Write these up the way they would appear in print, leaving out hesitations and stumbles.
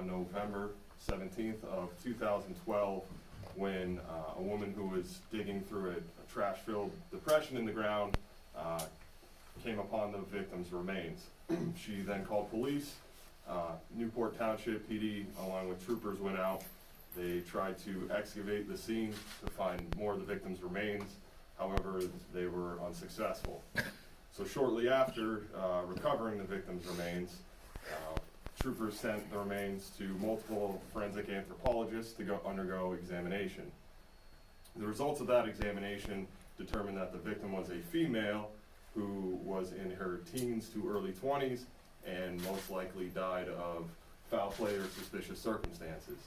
on November 17th of 2012 when a woman who was digging through a trash-filled depression in the ground came upon the victim's remains. She then called police. Newport Township PD, along with troopers, went out. They tried to excavate the scene to find more of the victim's remains. However, they were unsuccessful. So shortly after recovering the victim's remains, troopers sent the remains to multiple forensic anthropologists to undergo examination. The results of that examination determined that the victim was a female who was in her teens to early 20s and most likely died of foul play or suspicious circumstances.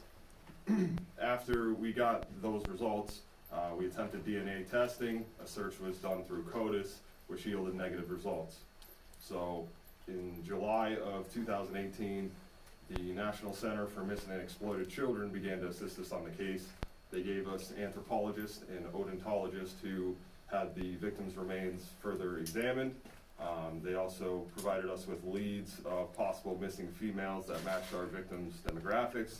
After we got those results, we attempted DNA testing. A search was done through CODIS, which yielded negative results. So in July of 2018, the National Center for Missing and Exploited Children began to assist us on the case. They gave us anthropologists and odontologists who had the victim's remains further examined. They also provided us with leads of possible missing females that matched our victim's demographics,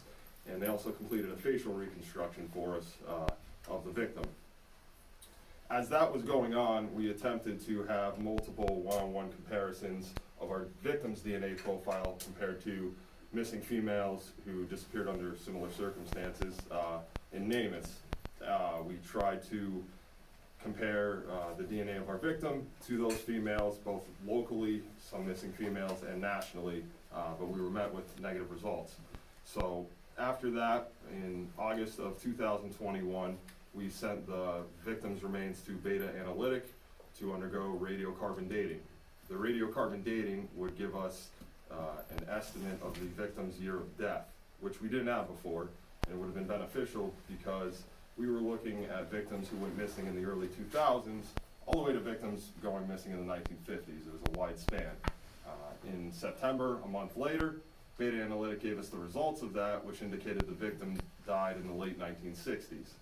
and they also completed a facial reconstruction for us of the victim. As that was going on, we attempted to have multiple one-on-one comparisons of our victim's DNA profile compared to missing females who disappeared under similar circumstances in Namath. We tried to compare the DNA of our victim to those females, both locally, some missing females, and nationally, but we were met with negative results. So after that, in August of 2021, we sent the victim's remains to Beta Analytic to undergo radiocarbon dating. The radiocarbon dating would give us an estimate of the victim's year of death, which we didn't have before, and it would have been beneficial because we were looking at victims who went missing in the early 2000s, all the way to victims going missing in the 1950s. It was a wide span. In September, a month later, Beta Analytic gave us the results of that, which indicated the victim died in the late 1960s.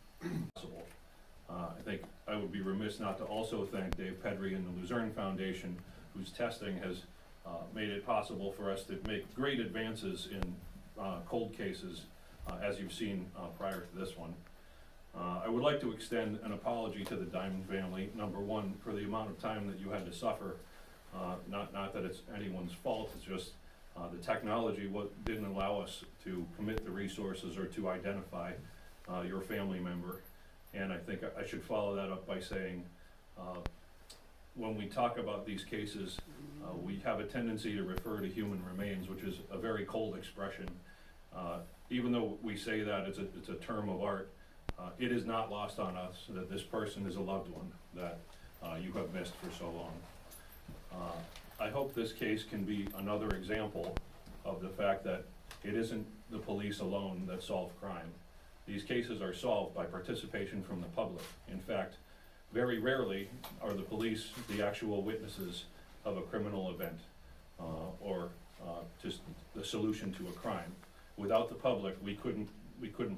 I think I would be remiss not to also thank Dave Pedry and the Luzerne Foundation, whose testing has made it possible for us to make great advances in cold cases, as you've seen prior to this one. I would like to extend an apology to the Dymond family, number one, for the amount of time that you had to suffer. Not that it's anyone's fault, it's just the technology didn't allow us to commit the resources or to identify your family member. And I think I should follow that up by saying, when we talk about these cases, we have a tendency to refer to human remains, which is a very cold expression. Even though we say that it's a term of art, it is not lost on us that this person is a loved one that you have missed for so long. I hope this case can be another example of the fact that it isn't the police alone that solve crime. These cases are solved by participation from the public. In fact, very rarely are the police the actual witnesses of a criminal event or just the solution to a crime. Without the public, we couldn't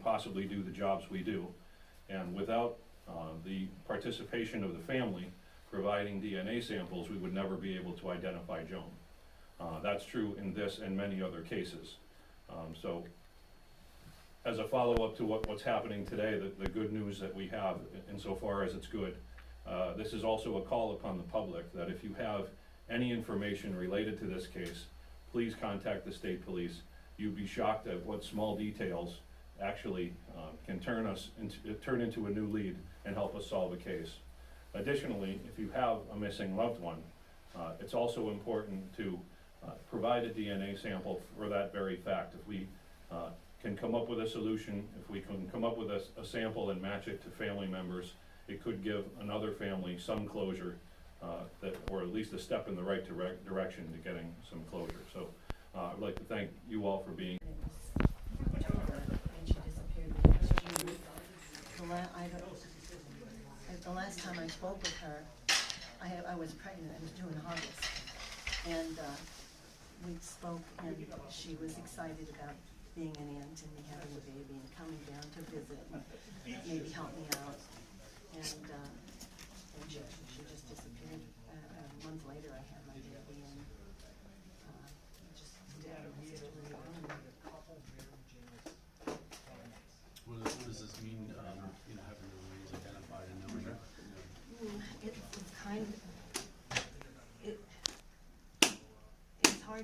possibly do the jobs we do. And without the participation of the family providing DNA samples, we would never be able to identify Joan. That's true in this and many other cases. So as a follow-up to what's happening today, the good news that we have, insofar as it's good, this is also a call upon the public that if you have any information related to this case, please contact the state police. You'd be shocked at what small details actually can turn into a new lead and help us solve a case. Additionally, if you have a missing loved one, it's also important to provide a DNA sample for that very fact. If we can come up with a solution, if we can come up with a sample and match it to family members, it could give another family some closure, or at least a step in the right direction to getting some closure. So I'd like to thank you all for being. And she disappeared because the last time I spoke with her, I was pregnant. It was during August, and we spoke, and she was excited about being an aunt and me having a baby and coming down to visit and maybe help me out. And she just disappeared. A month later, I had my baby, and just did.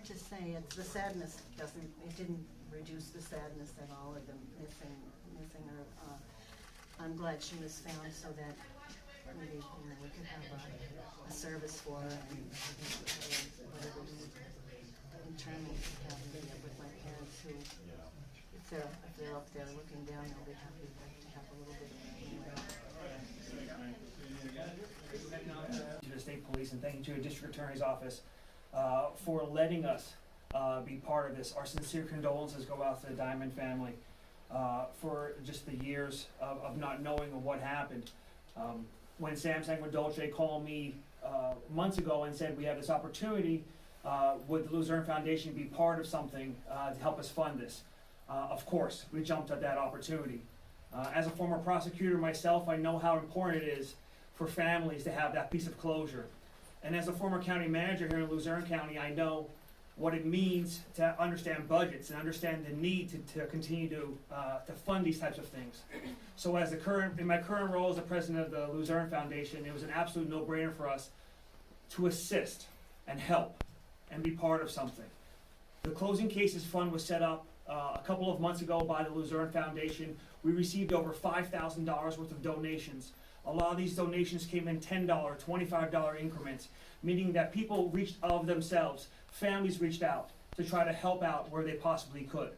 hard to say. It's the sadness it didn't reduce the sadness at all, or the missing her. I'm glad she was found so that maybe, we could have a service for her and whatever internment have with my parents who, if they're up there looking down, they'll be happy to have a little bit of to the state police, and thank you to the district attorney's office for letting us be part of this. Our sincere condolences go out to the Dymond family for just the years of not knowing of what happened. When Sam Sanguedolce called me months ago and said we have this opportunity, would the Luzerne Foundation be part of something to help us fund this? Of course, we jumped at that opportunity. As a former prosecutor myself, I know how important it is for families to have that piece of closure. And as a former county manager here in Luzerne County, I know what it means to understand budgets and understand the need to continue to fund these types of things. So in my current role as the president of the Luzerne Foundation, it was an absolute no-brainer for us to assist and help and be part of something. The Closing Cases Fund was set up a couple of months ago by the Luzerne Foundation. We received over $5,000 worth of donations. A lot of these donations came in $10, $25 increments, meaning that people reached of themselves, families reached out to try to help out where they possibly could.